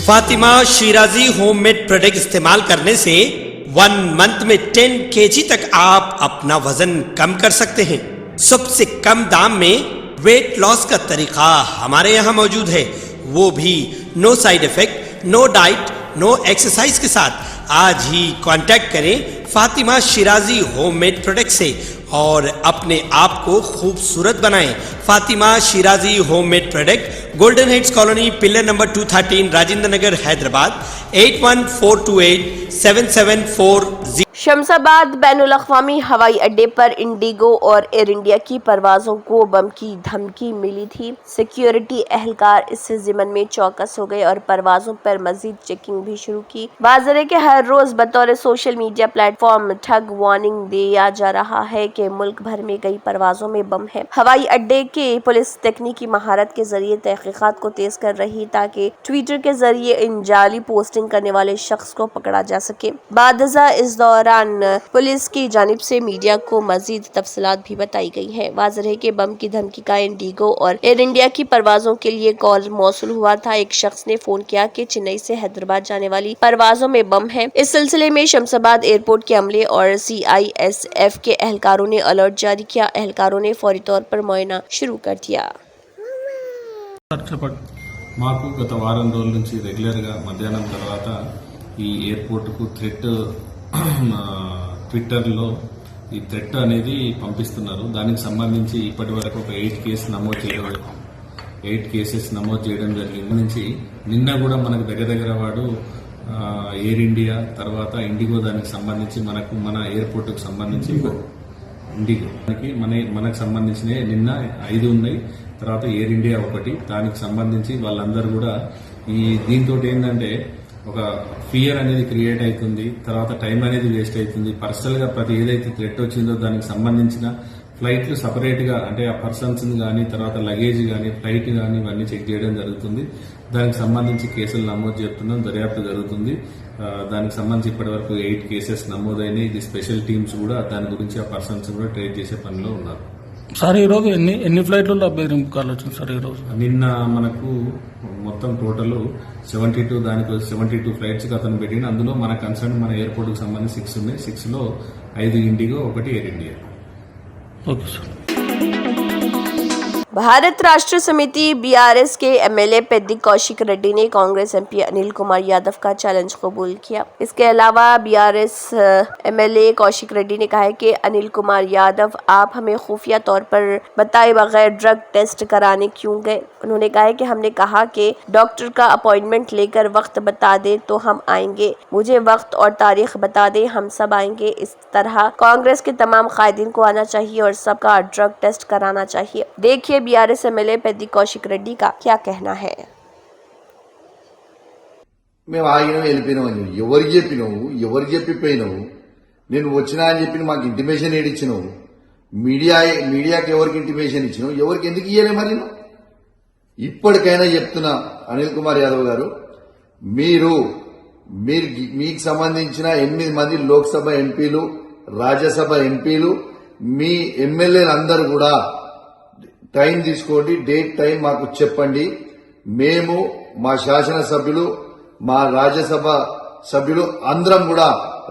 Fatima Shirazi homemade product इस्तेमाल करने से 1 मंथ में 10 kg तक आप अपना वजन कम कर सकते हैं। सबसे कम दाम में वेट लॉस का तरीका हमारे यहाँ मौजूद है, वो भी no side effect, no diet, no exercise के साथ। आज ही कांटेक्ट करें फातिमा शिराजी होममेड प्रोडक्ट से और अपने आप को खूबसूरत बनाएं। Fatima Shirazi homemade product, golden heads colony, pillar number 213, Rajendra Nagar, Hyderabad 81428774। Shamshabad बैनुल अक़वामी हवाई अड्डे पर इंडिगो और एयर इंडिया की परवाज़ों को बम की धमकी मिली थी। सिक्योरिटी एहलकार इससे ज़िमन में चौकस हो गए और परवाज़ों पर मजीद चेकिंग भी शुरू की। बाज़रे के हर रोज़ बतौर सोशल मीडिया प्लेटफॉर्म ठग वार्निंग दिया जा रहा है कि मुल्क भर में कई परवाज़ों में बम है। हवाई अड्डे के पुलिस तकनीकी महारत के जरिए तहकीकात को तेज कर रही ताकि ट्विटर के जरिए इन जाली पोस्टिंग करने वाले शख्स को पकड़ा जा सके। बादजा इस दौरान पुलिस की जानिब से मीडिया को मजीद तफसीलात भी बताई गई है। वाज़ह है कि बम की धमकी का इंडिगो और एयर इंडिया की परवाज़ों के लिए कॉल मौसूल हुआ था। एक शख्स ने फोन किया कि चेन्नई से हैदराबाद जाने वाली परवाज़ों में बम है। इस सिलसिले में शमशाबाद एयरपोर्ट के अमले और CISF के एहलकारों ने अलर्ट जारी किया। एहलकारों ने फौरी तौर पर मुआयना शुरू कर दिया। మాకు గత వారం రోజుల నుంచి రెగ్యులర్గా మధ్యాహ్నం తర్వాత ఈ ఎయిర్పోర్ట్కు ట్విట్టర్లో ఈ థ్రెట్ అనేది పంపిస్తున్నారు. దానికి సంబంధించి ఇప్పటి వరకు ఒక 8 కేసెస్ నమోదు చేయడం జరిగింది. నుంచి నిన్న కూడా మనకు దగ్గర వాడు ఎయిర్ ఇండియా తర్వాత ఇండిగో దానికి సంబంధించి మన ఎయిర్పోర్ట్కు సంబంధించి ఇండిగో మనకు సంబంధించిన నిన్న 5 ఉన్నాయి. తర్వాత ఎయిర్ ఇండియా ఒకటి, దానికి సంబంధించి వాళ్ళందరూ కూడా దీంతో ఏంటంటే ఒక ఫియర్ అనేది క్రియేట్ అవుతుంది. తర్వాత టైం అనేది వేస్ట్ అవుతుంది. పర్సనల్ గా ప్రతి ఏదైతే థ్రెట్ వచ్చిందో దానికి సంబంధించిన ఫ్లైట్లు సపరేట్ గా అంటే ఆ పర్సన్స్ కానీ తర్వాత లగేజ్ కానీ ఫ్లైట్ కానీ ఇవన్నీ చెక్ చేయడం జరుగుతుంది. దానికి సంబంధించి కేసులు నమోదు చేస్తున్నాం, దర్యాప్తు జరుగుతుంది. దానికి సంబంధించి ఇప్పటి వరకు 8 కేసెస్ నమోదైనాయి. ఇది స్పెషల్ టీమ్స్ కూడా దాని గురించి ఆ పర్సన్స్ కూడా ట్రేస్ చేసే పనిలో ఉన్నారు. సార్ ఈ రోజు ఎన్ని ఫ్లైట్లు బెదిరింపు కాల్ వచ్చింది సార్? ఈ రోజు నిన్న మనకు మొత్తం టోటల్ 72 ఫ్లైట్స్ అతను పెట్టిన. అందులో మన కన్సర్న్ మన ఎయిర్పోర్ట్ కు సంబంధించి 6 ఉన్నాయి. 6 లో 5 IndiGo, 1 air India. Okay sir. Bharat राष्ट्र समिति BRS के MLA पेद्दी कौशिक रेड्डी ने कांग्रेस MP अनिल कुमार यादव का चैलेंज कबूल किया। इसके अलावा BRS MLA कौशिक रेड्डी ने कहा है कि अनिल कुमार यादव, आप हमें खुफिया तौर पर बताए बगैर ड्रग टेस्ट कराने क्यों गए? उन्होंने कहा है कि हमने कहा कि डॉक्टर का अपॉइंटमेंट लेकर वक्त बता दे तो हम आएंगे, मुझे वक्त और तारीख बता दे, हम सब आएंगे। इस तरह कांग्रेस के तमाम कायदीन को आना चाहिए और सबका ड्रग टेस्ट कराना चाहिए। देखिए BRS MLA पेद्दी कौशिक रेड्डी का क्या कहना है। మేము ఆగినాం, వెళ్ళిపోయినాం అని ఎవరు చెప్పిపోయినావు? నేను వచ్చినా అని చెప్పి మాకు ఇంటిమేషన్ ఏడిచ్చినావు? మీడియాకి ఎవరికి ఇంటిమేషన్ ఇచ్చినావు? ఎవరికి ఎందుకు ఇయ్యలే? మరి ఇప్పటికైనా చెప్తున్నా అనిల్ కుమార్ యాదవ్ గారు, మీకు సంబంధించిన 8 మంది లోక్సభ ఎంపీలు, రాజ్యసభ ఎంపీలు, మీ ఎమ్మెల్యేలు అందరూ కూడా టైం తీసుకోండి, డేట్ టైం మాకు చెప్పండి. మేము మా శాసనసభ్యులు, మా రాజ్యసభ సభ్యులు అందరం కూడా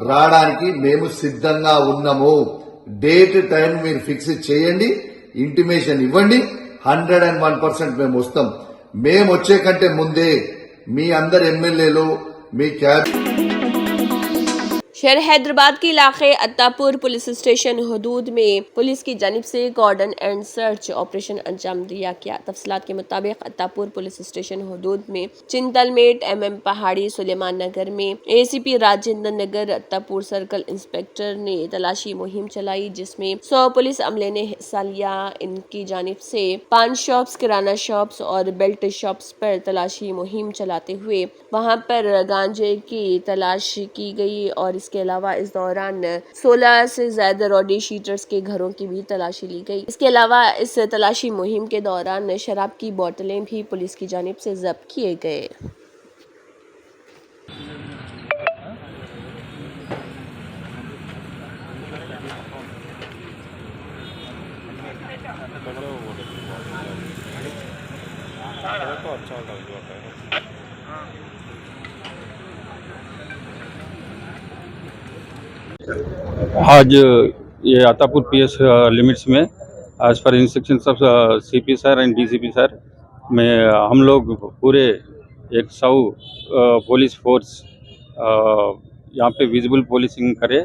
రావడానికి మేము సిద్ధంగా ఉన్నాము. డేట్ టైం మీరు ఫిక్స్ చేయండి, ఇంటిమేషన్ ఇవ్వండి. 101% మేము వస్తాం. మేము వచ్చే కంటే ముందే మీ అందరు ఎమ్మెల్యేలు, మీ शहर हैदराबाद के इलाके अत्तापुर पुलिस स्टेशन हदूद में पुलिस की जानिब से कॉर्डन एंड सर्च ऑपरेशन अंजाम दिया गया। तफसीलात के मुताबिक अत्तापुर पुलिस स्टेशन हदूद में चिंतलमेट, MM पहाड़ी, सुलेमान नगर में ACP Rajendra Nagar, Attapur circle inspector ने तलाशी मुहिम चलाई, जिसमें 100 पुलिस अमले ने हिस्सा लिया। इनकी जानिब से पान शॉप्स, किराना शॉप्स और बेल्ट शॉप्स पर तलाशी मुहिम चलाते हुए वहां पर गांजे की तलाश की गई और इसके अलावा इस दौरान 16 से ज्यादा रॉडी शीटर्स के घरों की भी तलाशी ली गई। इसके अलावा इस तलाशी मुहिम के दौरान शराब की बोतलें भी पुलिस की जानिब से जब्त किए गए। तो अच्छा होता है। आज ये अतापुर पीएस लिमिट्स में as per instructions of CP sir and DCP sir में हम लोग पूरे 100 पुलिस फोर्स यहाँ पे विजिबल पुलिसिंग करे।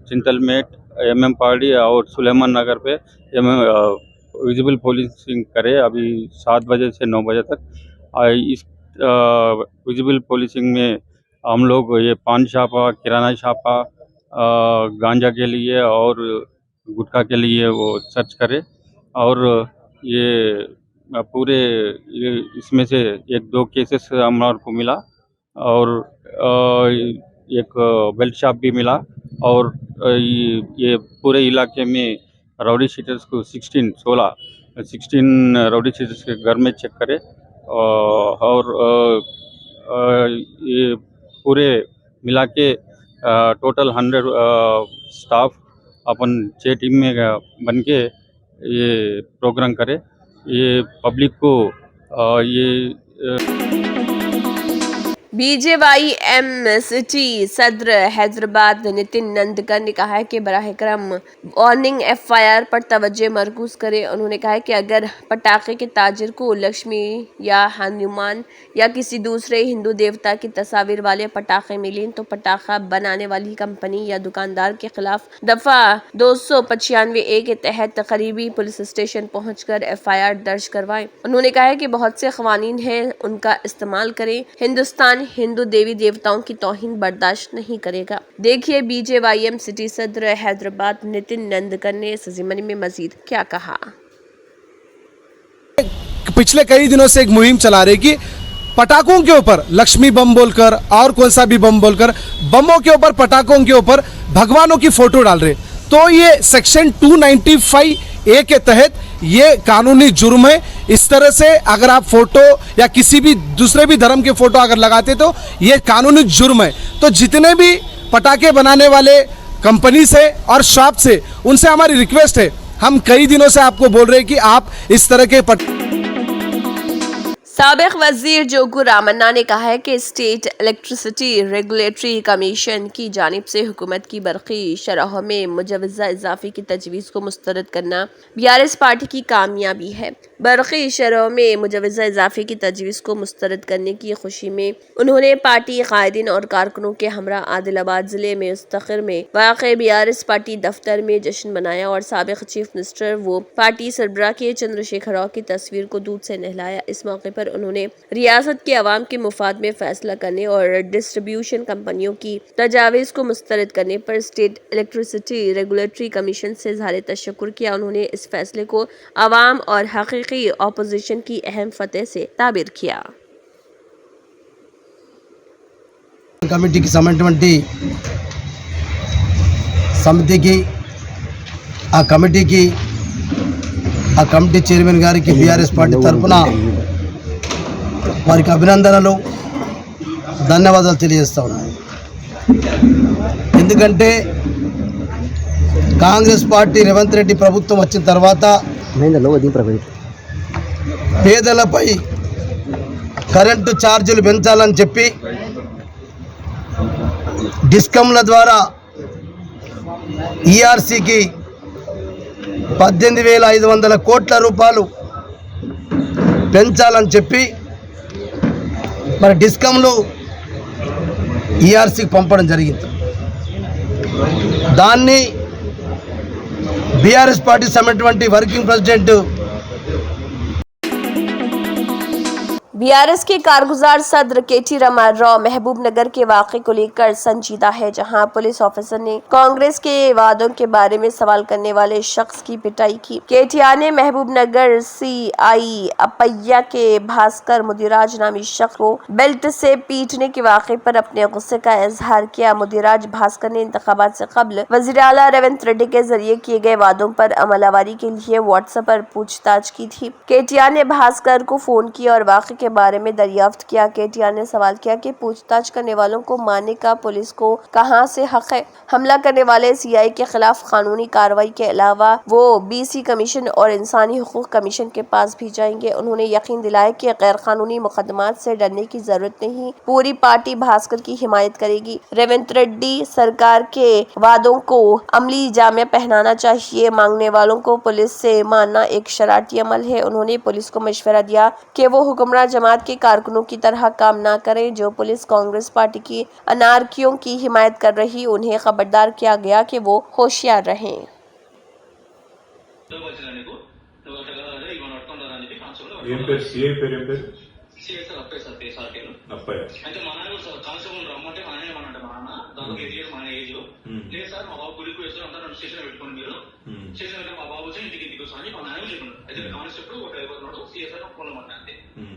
चिंतलमेट, एमएम पार्डी और सुलेमान नगर पे विजिबल पुलिसिंग करे अभी 7 बजे से 9 बजे तक। इस विजिबल पुलिसिंग में हम लोग ये पान छापा, किराना छापा, गांजा के लिए और गुटखा के लिए वो सर्च करे। और ये पूरे इसमें से 1-2 केसेस हमारे को मिला और एक बेल्ट शॉप भी मिला। और ये पूरे इलाके में राउडी शीटर्स को 16 राउडी शीटर्स के घर में चेक करे। और ये पूरे मिला के टोटल 100 स्टाफ अपन 6 टीम में बन के ये प्रोग्राम करे। ये पब्लिक को ये बीजेवाईएम सिटी सदर हैदराबाद नितिन नंदकर ने कहा है कि बराह करम वार्निंग एफआईआर पर तवज्जो मरकूज करें। उन्होंने कहा है कि अगर पटाखे के ताजिर को लक्ष्मी या हनुमान या किसी दूसरे हिंदू देवता की तस्वीर वाले पटाखे मिलें तो पटाखा बनाने वाली कंपनी या दुकानदार के खिलाफ दफा 295A के तहत करीबी पुलिस स्टेशन पहुंचकर एफआईआर दर्ज करवाएं। उन्होंने कहा है कि बहुत से क़वानीन हैं, उनका इस्तेमाल करें। हिंदुस्तान हिंदू देवी देवताओं की तौहीन बर्दाश्त नहीं करेगा। देखिए बीजेवाईएम सिटी सदर हैदराबाद नितिन नंदकर ने इस ज़िम्मे में मजीद क्या कहा। पिछले कई दिनों से एक मुहिम चला रही कि पटाखों के ऊपर लक्ष्मी बम बोलकर और कौन सा भी बम बोलकर बमों के ऊपर पटाखों के ऊपर भगवानों की फोटो डाल रहे। तो ये सेक्शन 295A के तहत ये कानूनी जुर्म है। इस तरह से अगर आप फोटो या किसी भी दूसरे भी धर्म के फोटो अगर लगाते तो ये कानूनी जुर्म है। तो जितने भी पटाखे बनाने वाले कंपनी से और शॉप से उनसे हमारी रिक्वेस्ट है, हम कई दिनों से आपको बोल रहे हैं कि आप इस तरह के साबिक वजीर जोगू रामन्ना ने कहा है कि स्टेट इलेक्ट्रिसिटी रेगुलेटरी कमीशन की जानिब से हुकूमत की बरक़ी शरहों में मुजवज़ा इजाफ़े की तजवीज़ को मुस्तरद करना बीआरएस पार्टी की कामयाबी है। बरक़ी शरहों में मुजवज़ा इजाफ़े की तजवीज़ को मुस्तरद करने की खुशी में उन्होंने पार्टी कायदीन और कारकुनों के हमरा आदिलाबाद ज़िले में मुस्तक़िर में वाक़ बीआरएस पार्टी दफ्तर में जश्न मनाया और साबिक चीफ मिनिस्टर वो पार्टी सरबराह के चंद्रशेखर राव की तस्वीर को दूध से नहलाया। इस मौके पर उन्होंने रियासत के अवाम के मुफाद में फैसला करने और डिस्ट्रीब्यूशन कंपनियों की तजावीज़ को मुस्तरद करने पर स्टेट इलेक्ट्रिसिटी रेगुलेटरी कमीशन से इज़हार तशक्कुर किया। उन्होंने इस फैसले को अवाम और हकीकी अपोजिशन की अहम फतह से ताबीर किया। కమిటీకి సంబంధించినటువంటి సమితికి ఆ కమిటీ చైర్మన్ గారికి బీఆర్ఎస్ పార్టీ తరఫున వారికి అభినందనలు ధన్యవాదాలు తెలియజేస్తా ఉన్నాను। ఎందుకంటే కాంగ్రెస్ పార్టీ రేవంత్ రెడ్డి ప్రభుత్వం వచ్చిన తర్వాత పేదలపై కరెంటు ఛార్జీలు పెంచాలని చెప్పి డిస్కంల ద్వారా ఈఆర్సీకి 18,500 కోట్ల రూపాయలు పెంచాలని చెప్పి మరి డిస్కంలు ఈఆర్సీకి పంపడం జరిగింది। దాన్ని బీఆర్ఎస్ పార్టీ సంబంధించినటువంటి వర్కింగ్ ప్రెసిడెంట్ बीआरएस के कारगुजार सदर केटी रमन राव महबूब नगर के वाक़े को लेकर संजीदा है, जहां पुलिस ऑफिसर ने कांग्रेस के वादों के बारे में सवाल करने वाले शख्स की पिटाई की। केटीआर ने महबूब नगर सीआई अपैया के भास्कर मुदिराज नामी शख्स को बेल्ट से पीटने के वाक़े पर अपने गुस्से का इजहार किया। मुदिराज भास्कर ने इंतखाबात से कबल वज़ीर आला रेवंत रेड्डी के जरिए किए गए वादों पर अमलावरी के लिए व्हाट्सएप पर पूछताछ की थी। केटीआर ने भास्कर को फोन किया और वाक़े के बारे में दरियाफ्त किया। केटीआर ने सवाल किया कि पूछताछ करने वालों को मारने का पुलिस को कहां से हक है। हमला करने वाले सीआई के खिलाफ कानूनी कार्रवाई के अलावा वो बीसी कमीशन और इंसानी हुकूक कमीशन के पास भी जाएंगे। उन्होंने यकीन दिलाया कि गैर कानूनी मुकदमात से डरने की जरूरत नहीं, पूरी पार्टी भास्कर की हिमायत करेगी। रेवंत रेड्डी सरकार के वादों को अमली जामे पहनाना चाहिए, मांगने वालों को पुलिस से मारना एक शरारती अमल है। उन्होंने पुलिस को मशवरा दिया कि वो हुक्मरान जमात के कारकुनों की तरह काम ना करें। जो पुलिस कांग्रेस पार्टी की अनारकियों की हिमायत कर रही, उन्हें खबरदार किया गया कि वो होशियार रहें। ఏం పేరు సిఐ పేరు ఏం పేరు అబ్బాయి అయితే మా నాన్న కానిస్టేబుల్ రమ్మంటే మా నాన్న ఏమన్నా మా నాన్న దాదాపు 8 years మన ఏజ్ లేదు సార్ మా బాబు గురికి వేస్తారు అంతా నన్ను స్టేషన్ పెట్టుకోండి మీరు స్టేషన్ పెట్టి మా బాబు వచ్చి ఇంటికి వస్తాను మా నాన్న చెప్పండి. అయితే కానిస్టేబుల్ ఒక అయిపోతున్నాడు సిఎస్ఆర్ ఫోన్ మాట అంతే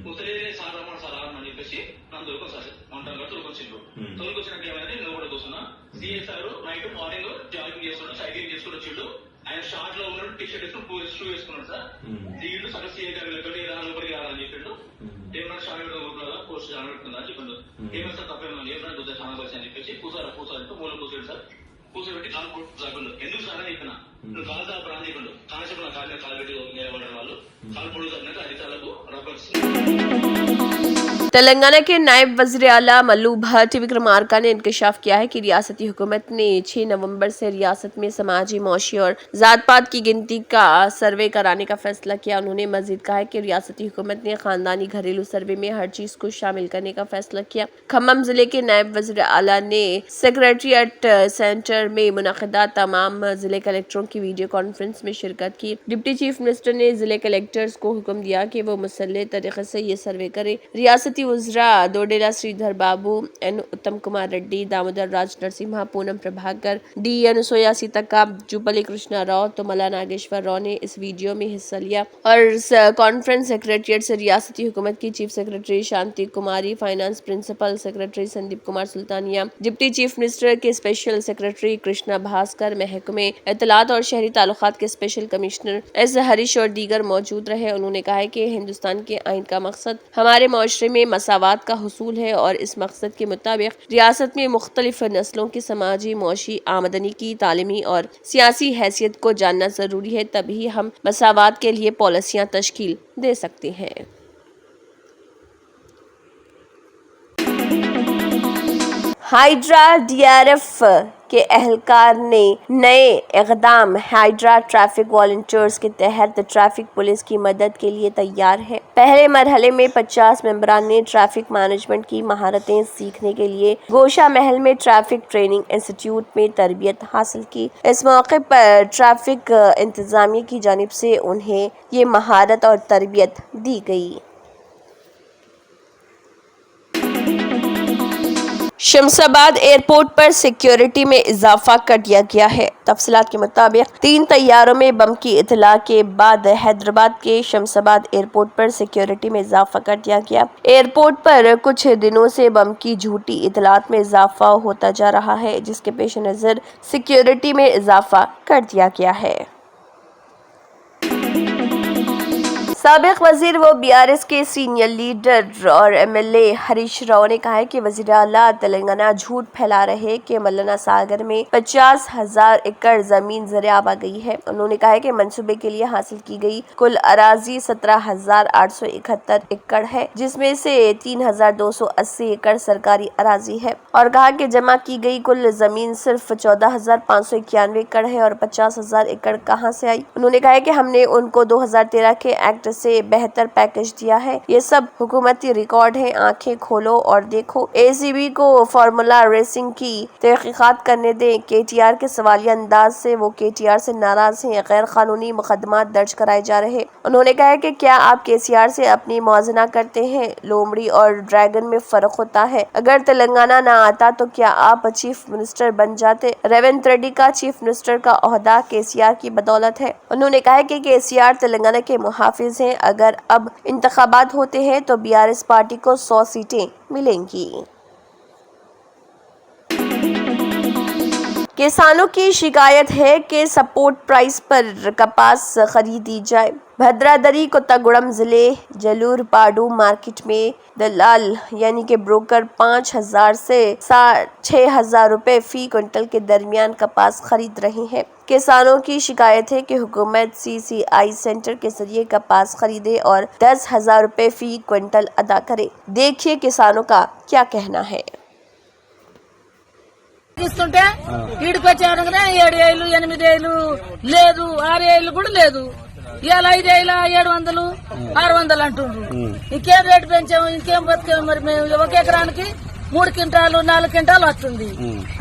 ముసలి సార్ రమ్మని సార్ అని చెప్పేసి నన్ను దొరకదు సార్ వంటలు తొలకొచ్చిండ్రు. తొలకొచ్చినాక ఏమైనా నేను కూడా చూస్తున్నా సిఎస్ఆర్ నైట్ మార్నింగ్ జాగింగ్ చేస్తున్నాడు, సైక్లింగ్ చేసుకుని వచ్చిండు. ఆయన షార్ట్ లో ఉన్నాడు, టీ షర్ట్ వేసుకుని షూ వేసుకున్నాడు సార్. దీంట్లో సగం సీఏ గారి లోపలికి రాలని చెప్పిండు. ఏమన్నా షార్ట్ గ్రూప్లో పోస్ట్ జాగ్రత్త అని చెప్పిండు. ఏమైనా సార్ తప్పేమో ఏమన్నా గుద్ద చాలా వచ్చి అని చెప్పేసి పూసారంటే మూల పూసాడు సార్. పూసబెట్టి కాలు చాపిండు. ఎందుకు సార్ అని చెప్పిన నువ్వు కాలు చాపరా అని చెప్పిండు. కానిస్టేబుల్ నా కాలు కాలు పెట్టి నిలబడ్డారు వాళ్ళు. కాలు పొడుగు చాపినాక అరిచాలకు రబ్బర్. तेलंगाना के नायब वज़ीर आला मल्लू भट्ट विक्रमार्का ने इंकशाफ किया है कि रियासती हुकूमत ने 6 नवंबर से रियासत में समाजी, मौशी और ज़ात पात की गिनती का सर्वे कराने का फैसला किया। उन्होंने मजीद कहा है कि रियासती हुकूमत ने खानदानी घरेलू सर्वे में हर चीज़ को शामिल करने का फैसला किया। खम्मम जिले के नायब वज़ीर आला ने सेक्रेटरीट सेंटर में मुनक़दा तमाम जिले कलेक्टरों की वीडियो कॉन्फ्रेंस में शिरकत की। डिप्टी चीफ मिनिस्टर ने जिले कलेक्टर्स को हुक्म दिया कि वो मुसल्लह तरीके से ये सर्वे करें। रियासती वज़रा दोडेला श्रीधर बाबू, एन उत्तम कुमार रेड्डी, दामोदर राज नरसिम्हा, पूनम प्रभाकर, डी अनुसुया सीतक्का, जुबली कृष्णा राव, तुमला नागेश्वर राव ने इस वीडियो में हिस्सा लिया। और कॉन्फ्रेंस सेक्रेटरीट से रियासती हुकूमत की chief secretary Shanti Kumari, finance principal secretary Sandeep Kumar Sultania, deputy chief minister के स्पेशल सेक्रेटरी कृष्णा भास्कर, महकमे इत्तलात और शहरी ताल्लुकात के स्पेशल कमिश्नर एस हरीश और दीगर मौजूद रहे। उन्होंने कहा है कि हिंदुस्तान के आइन का मकसद हमारे माशरे में मसावात का हुसूल है और इस मकसद के मुताबिक रियासत में मुख्तलिफ नस्लों की समाजी, मौशी, आमदनी की, तालीमी और सियासी हैसियत को जानना ज़रूरी है, तभी हम मसावात के लिए पॉलिसियाँ तश्कील दे सकते हैं। हाइड्रा डीआरएफ के एहलकार ने नए इक़दाम हाइड्रा ट्रैफिक वॉलंटियर्स के तहत ट्रैफिक पुलिस की मदद के लिए तैयार है। पहले मरहले में 50 मेंबरान ने ट्रैफिक मैनेजमेंट की महारतें सीखने के लिए गोशा महल में ट्रैफिक ट्रेनिंग इंस्टीट्यूट में तरबियत हासिल की। इस मौके पर ट्रैफिक इंतजामिया की जानिब से उन्हें ये महारत और तरबियत दी गई। शमशाबाद एयरपोर्ट पर सिक्योरिटी में इजाफा कर दिया गया है। तफसीलात के मुताबिक 3 तैयारों में बम की इतला के बाद हैदराबाद के शमशाबाद एयरपोर्ट पर सिक्योरिटी में इजाफा कर दिया गया। एयरपोर्ट पर कुछ दिनों से बम की झूठी इतलात में इजाफा होता जा रहा है, जिसके पेश नज़र सिक्योरिटी में इजाफा कर दिया गया है। साबिक वजीर व बीआरएस के सीनियर लीडर और एमएलए हरीश राव ने कहा है कि वजीर आला तेलंगाना झूठ फैला रहे कि मल्लना सागर में 50,000 एकड़ जमीन ज़र-ए-आब आ गई है। उन्होंने कहा है कि मंसूबे के लिए हासिल की गई कुल अराजी 17,871 एकड़ है, जिसमें से 3,280 एकड़ सरकारी अराजी है, और कहा कि जमा की गई कुल जमीन सिर्फ 14,591 एकड़ है और 50,000 एकड़ कहां से आई। उन्होंने कहा है कि हमने उनको 2013 के एक्ट से बेहतर पैकेज दिया है। ये सब हुकूमती रिकॉर्ड है, आंखें खोलो और देखो। एसीबी को फार्मूला रेसिंग की तहकीकात करने दें। केटीआर के सवालिया अंदाज से वो केटीआर से नाराज हैं। गैर कानूनी मुकदमात दर्ज कराए जा रहे। उन्होंने कहा है कि क्या आप केसीआर से अपनी मुआवजा करते हैं? लोमड़ी और ड्रैगन में फर्क होता है। अगर तेलंगाना ना आता तो क्या आप चीफ मिनिस्टर बन जाते? रेवंत रेड्डी का चीफ मिनिस्टर का ओहदा केसीआर की बदौलत है। उन्होंने कहा है कि केसीआर तेलंगाना के मुहाफिज हैं। अगर अब इंतखाबात होते हैं तो बीआरएस पार्टी को 100 सीटें मिलेंगी। किसानों की शिकायत है कि सपोर्ट प्राइस पर कपास खरीदी जाए। भद्रादरी कोत्तागुड़म जिले जलूरपाडू मार्केट में दलाल यानी कि ब्रोकर 5,000 से 6,000 रुपए फी क्विंटल के दरमियान कपास खरीद रहे हैं। किसानों की शिकायत है कि हुकूमत CCI सेंटर के जरिए कपास खरीदे और 10,000 रुपए फी क्विंटल अदा करे। देखिए किसानों का क्या कहना है। ఇస్తుంటే ఈడికి వచ్చారనగానే 7 ఏళ్ళు 8 ఏళ్ళు లేదు 6 ఏళ్ళు కూడా లేదు. ఇవాళ 5 ఏళ్ళ 700 600 అంటుండ్రు. ఇంకేం రేటు పెంచాము, ఇంకేం బతికాము. మరి మేము ఒక ఎకరానికి 3 క్వింటాలు 4 క్వింటాలు వస్తుంది.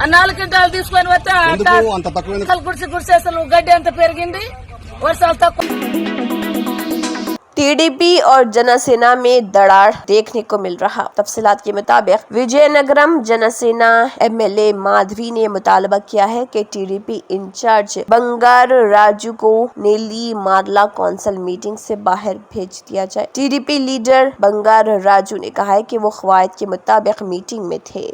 ఆ 4 క్వింటాలు తీసుకొని వస్తే గుడిసి అసలు గడ్డి అంత పెరిగింది, వర్షాలు తక్కువ। टीडीपी और जनसेना में दरार देखने को मिल रहा। तफसीलात के मुताबिक विजयनगरम जनसेना MLA माधवी ने मुतालबा किया है कि टीडीपी इंचार्ज बंगार राजू को नेली मारला कौंसिल मीटिंग से बाहर भेज दिया जाए। टीडीपी लीडर बंगार राजू ने कहा है कि वो क़वायद के मुताबिक मीटिंग में थे।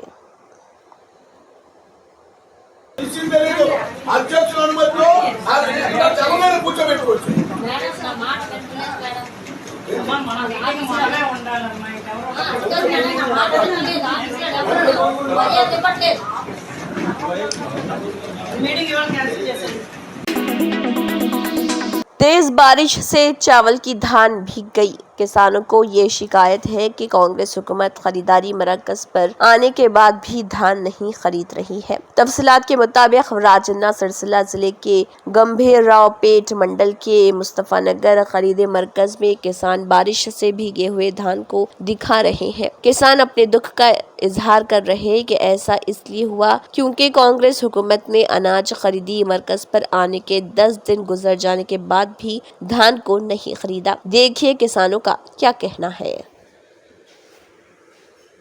तेज बारिश से चावल की धान भीग गई। किसानों को ये शिकायत है कि कांग्रेस हुकूमत खरीदारी मरकज पर आने के बाद भी धान नहीं खरीद रही है। तफसीलात के मुताबिक राजन्ना सिरसिला जिले के गंभीर रावपेट मंडल के मुस्तफा नगर खरीदे मरकज में किसान बारिश से भीगे हुए धान को दिखा रहे हैं। किसान अपने दुख का इजहार कर रहे हैं कि ऐसा इसलिए हुआ क्योंकि कांग्रेस हुकूमत ने अनाज खरीदी मरकज पर आने के 10 दिन गुजर जाने के बाद भी धान को नहीं खरीदा। देखिए किसानों का क्या कहना है।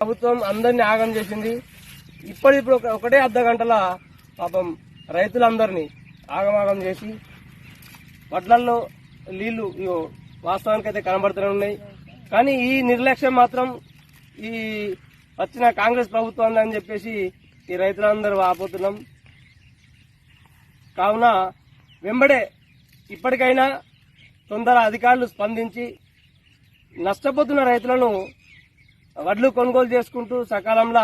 ప్రభుత్వం అందరిని ఆగం చేసింది। ఇప్పుడు ఒకటే అర్ధ గంటల పాపం రైతులందరినీ ఆగమాగం చేసి వడ్లల్లో నీళ్లు వాస్తవానికి అయితే కనబడుతూనే ఉన్నాయి। కానీ ఈ నిర్లక్ష్యం మాత్రం ఈ వచ్చిన కాంగ్రెస్ ప్రభుత్వం అని చెప్పేసి ఈ రైతులందరూ ఆపోతున్నాం। కావున వెంబడే ఇప్పటికైనా తొందర అధికారులు స్పందించి నష్టపోతున్న రైతులను వడ్లు కొనుగోలు చేసుకుంటూ సకాలంలో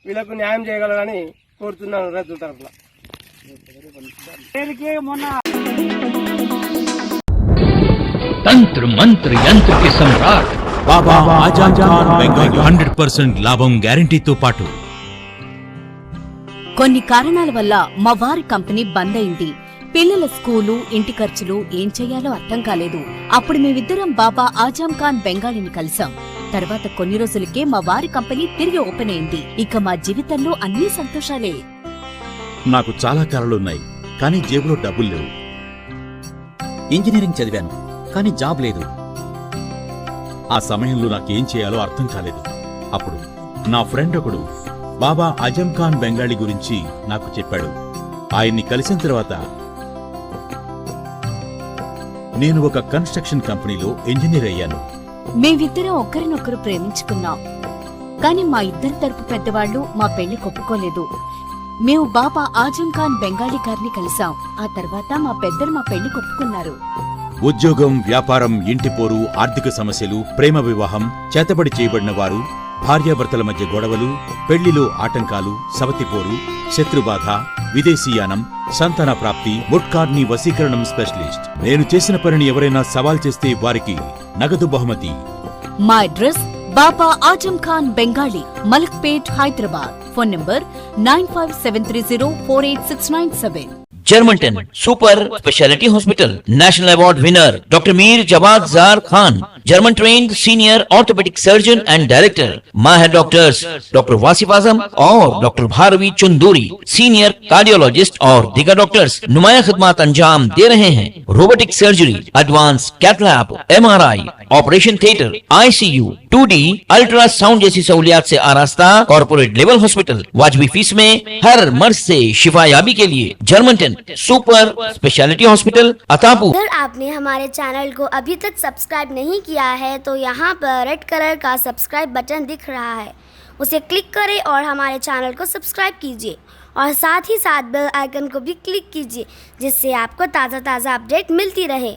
వీళ్ళకు న్యాయం చేయగలరని కోరుతున్నాను రైతుల తరఫున। तंत्र मंत्र यंत्र के सम्राट बाबा आजम खान बंगाली 100% లాభం గ్యారంటీతో పాటు కొన్ని కారణాల వల్ల మా వారి కంపెనీ బంద్ అయింది। పిల్లల స్కూలు ఇంటి ఖర్చులు ఏం చెయ్యాలో అర్థం కాలేదు। అప్పుడు మేమిద్దరం బాబా ఆజం ఖాన్ బెంగాలీని కలిసాం। తర్వాత కొన్ని రోజులకే మా వారి కంపెనీ తిరిగి ఓపెన్ అయింది। ఇక మా జీవితంలో అన్ని సంతోషాలే। నాకు చాలా కలలున్నాయి కానీ జేబులో డబ్బులు లేవు। ఇంజనీరింగ్ చదివాను కానీ జాబ్ లేదు। ఆ సమయంలో నాకేం చేయాలో అర్థం కాలేదు। అప్పుడు నా ఫ్రెండ్ ఒకడు బాబా ఆజం ఖాన్ బెంగాలీ గురించి నాకు చెప్పాడు। ఆయన్ని కలిసిన తర్వాత నేను ఒక కన్స్ట్రక్షన్ కంపెనీలో ఇంజనీర్ అయ్యాను। మేమిద్దరం ఒకరినొకరు ప్రేమించుకున్నాం కానీ మా ఇద్దరి తరపు పెద్దవాళ్లు మా పెళ్లి ఒప్పుకోలేదు। మేము బాబా ఆజం ఖాన్ బెంగాలీ గారిని కలిసాం। ఆ తర్వాత మా పెద్దలు మా పెళ్లి ఒప్పుకున్నారు। ఉద్యోగం, వ్యాపారం, ఇంటి పోరు, ఆర్థిక సమస్యలు, ప్రేమ వివాహం, చేతబడి చేయబడిన వారు, భార్యాభర్తల మధ్య గొడవలు, పెళ్లిలో ఆటంకాలు, సవతిపోరు, శత్రుబాధ, విదేశీయానం, సంతాన ప్రాప్తి, ముట్కార్ని వశీకరణం స్పెషలిస్ట్। నేను చేసిన పనిని ఎవరైనా సవాల్ చేస్తే వారికి నగదు బహుమతి। మా address Baba Azam Khan Bengali, Malakpet, Hyderabad. Phone number 9573048697। Germanten super speciality hospital national award winner doctor Mir Jawad Zar Khan, German trained senior orthopaedic surgeon and director. माहिर डॉक्टर्स डॉक्टर वासिफ आजम और doctor Bharavi Chunduri, senior cardiologist और दीगर डॉक्टर्स नुमाया खिदमत अंजाम दे रहे हैं। Robotic surgery, advance cath lab, MRI, operation theatre, ICU, 2D ultrasound जैसी सहूलियात से आरास्ता कॉर्पोरेट लेवल हॉस्पिटल। वाजबी फीस में हर मर्ज से शिफायाबी के लिए जर्मनटन सुपर स्पेशलिटी हॉस्पिटल अतापू। अगर आपने हमारे चैनल को अभी तक सब्सक्राइब नहीं किया किया है तो यहाँ पर रेड कलर का सब्सक्राइब बटन दिख रहा है, उसे क्लिक करें और हमारे चैनल को सब्सक्राइब कीजिए और साथ ही साथ बेल आइकन को भी क्लिक कीजिए, जिससे आपको ताज़ा अपडेट मिलती रहे।